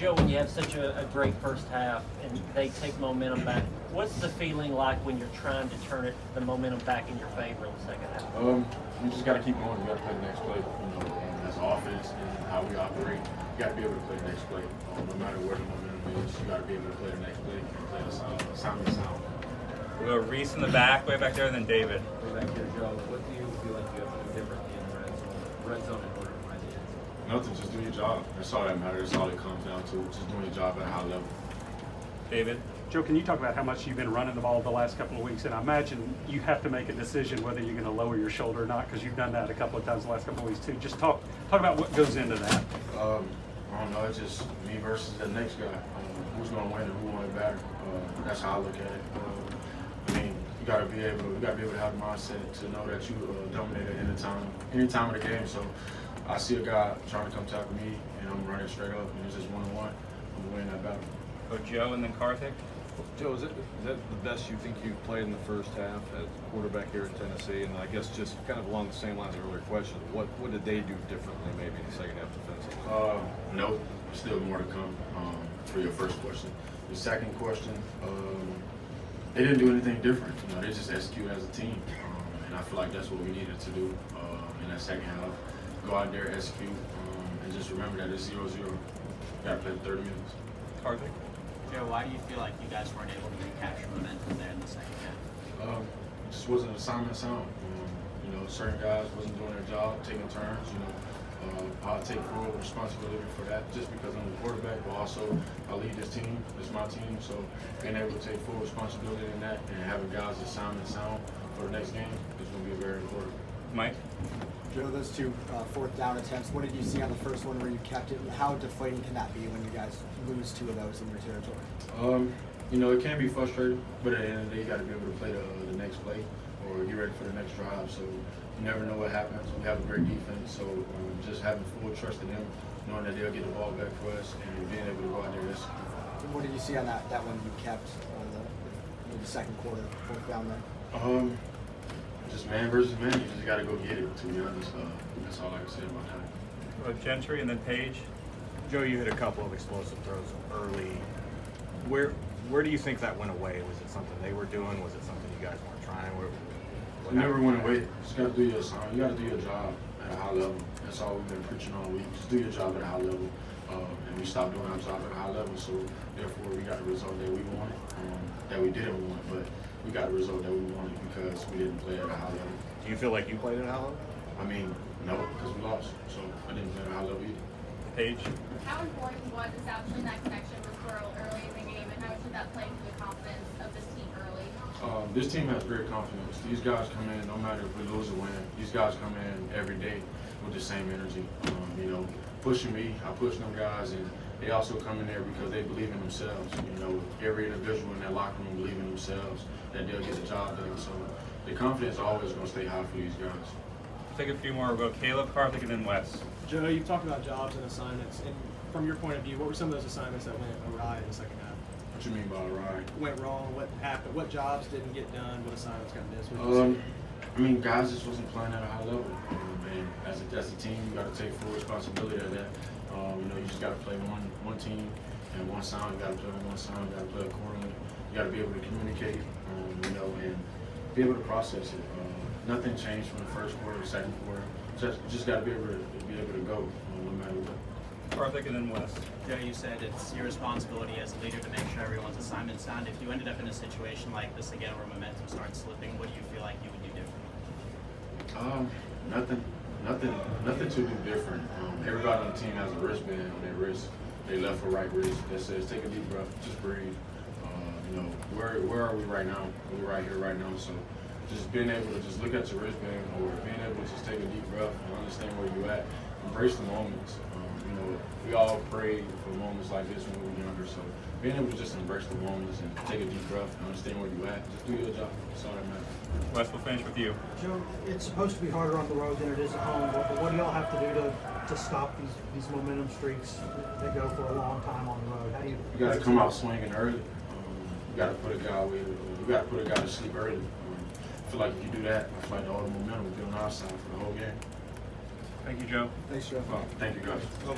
Joe, when you have such a great first half and they take momentum back, what's the feeling like when you're trying to turn the momentum back in your favor in the second half? You just got to keep going. You got to play the next play. As offense and how we operate, you got to be able to play the next play. No matter where the momentum is, you got to be able to play the next play and play the sound. We'll go Reese in the back, way back there, and then David. Way back here, Joe. What do you feel like you have to do differently in the red zone in order to find the end zone? Nothing, just do your job. That's all that matters. That's all it comes down to. Just doing your job at a high level. David. Joe, can you talk about how much you've been running the ball the last couple of weeks? And I imagine you have to make a decision whether you're going to lower your shoulder or not, because you've done that a couple of times the last couple of weeks too. Just talk about what goes into that. I don't know. It's just me versus the next guy. Who's going to win and who won it better? That's how I look at it. I mean, you got to be able to have the mindset to know that you dominate at any time of the game. So I see a guy trying to come tackle me, and I'm running straight up, and it's just one-on-one. I'm winning that battle. Go Joe, and then Karthik. Joe, is that the best you think you've played in the first half as quarterback here in Tennessee? And I guess just kind of along the same lines of earlier questions, what did they do differently maybe in the second half defensively? No, still more to come for your first question. The second question, they didn't do anything different. They just executed as a team. And I feel like that's what we needed to do in that second half. Go out there, execute, and just remember that it's 0-0. You got to play 30 minutes. Karthik. Joe, why do you feel like you guys weren't able to recapture momentum there in the second half? It just wasn't assignment sound. Certain guys wasn't doing their job, taking turns. I'll take full responsibility for that just because I'm the quarterback, but also I lead this team. It's my team, so being able to take full responsibility in that and having guys assignment sound for the next game is going to be very important. Mike. Joe, those two fourth down attempts, what did you see on the first one where you kept it? How deflating can that be when you guys lose two of those in your territory? It can be frustrating, but at the end of the day, you got to be able to play the next play or get ready for the next drive. So you never know what happens. We have a great defense, so just having full trust in them, knowing that they'll get the ball back for us, and being able to go out there and execute. What did you see on that one you kept on the second quarter, fourth down there? Just man versus man. You just got to go get it, to be honest. That's all I can say about that. Gentry, and then Page. Joe, you hit a couple of explosive throws early. Where do you think that went away? Was it something they were doing? Was it something you guys weren't trying? It never went away. You just got to do your assignment. You got to do your job at a high level. That's all we've been preaching all week. Just do your job at a high level. And we stopped doing our job at a high level, so therefore we got the result that we wanted, that we didn't want, but we got the result that we wanted because we didn't play at a high level. Do you feel like you played at a high level? I mean, no, because we lost, so I didn't play at a high level either. Page. How important was establishing that connection with Burrow early in the game, and how should that play into the confidence of this team early? This team has great confidence. These guys come in, no matter if we lose or win, these guys come in every day with the same energy. Pushing me, I push them guys, and they also come in there because they believe in themselves. Every individual in that locker room believe in themselves, that they'll get the job done. So the confidence is always going to stay high for these guys. Take a few more. We'll go Caleb, Karthik, and then Wes. Joe, you've talked about jobs and assignments, and from your point of view, what were some of those assignments that went awry in the second half? What you mean by right? Went wrong? What happened? What jobs didn't get done? What assignments got missed? Guys just wasn't playing at a high level. And as a team, you got to take full responsibility of that. You just got to play one team and one sound. You got to play on one sound. You got to play accordingly. You got to be able to communicate, and be able to process it. Nothing changed from the first quarter to the second quarter. Just got to be able to go no matter what. Karthik, and then Wes. Joe, you said it's your responsibility as a leader to make sure everyone's assignment sound. If you ended up in a situation like this again where momentum starts slipping, what do you feel like you would do differently? Nothing to do different. Everybody on the team has a wristband on their wrist, their left or right wrist, that says take a deep breath, just breathe. Where are we right now? We're right here right now. So just being able to just look at your wristband or being able to just take a deep breath and understand where you're at, embrace the moments. We all prayed for moments like this when we were younger. So being able to just embrace the moments and take a deep breath and understand where you're at, just do your job. That's all that matters. Wes, we'll finish with you. Joe, it's supposed to be harder on the road than it is at home, but what do y'all have to do to stop these momentum streaks that go for a long time on the road? How do you? You got to come out swinging early. You got to put a guy away. You got to put a guy to sleep early. I feel like if you do that, I feel like all the momentum will be on our side for the whole game. Thank you, Joe. Thanks, Joe. Thank you, guys.